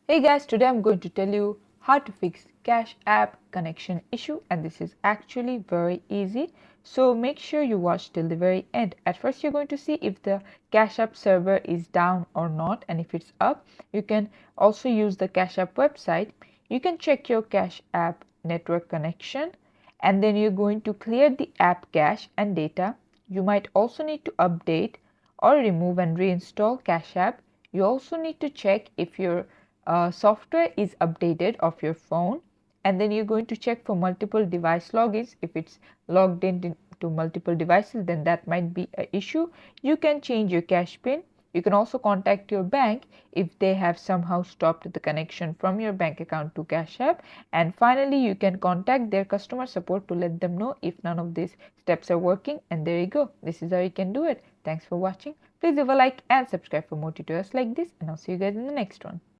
Hey guys, today I'm going to tell you how to fix Cash App connection issue, and this is actually very easy. So make sure you watch till the very end. At first you're going to see if the Cash App server is down or not, and if it's up, you can also use the Cash App website. You can check your Cash App network connection, and then you're going to clear the app cache and data. You might also need to update or remove and reinstall Cash App. You also need to check if your software is updated of your phone, and then you're going to check for multiple device logins. If it's logged into multiple devices, then that might be an issue. You can change your cache pin. You can also contact your bank if they have somehow stopped the connection from your bank account to Cash App. And finally, you can contact their customer support to let them know if none of these steps are working. And there you go. This is how you can do it. Thanks for watching. Please leave a like and subscribe for more tutorials like this, and I'll see you guys in the next one.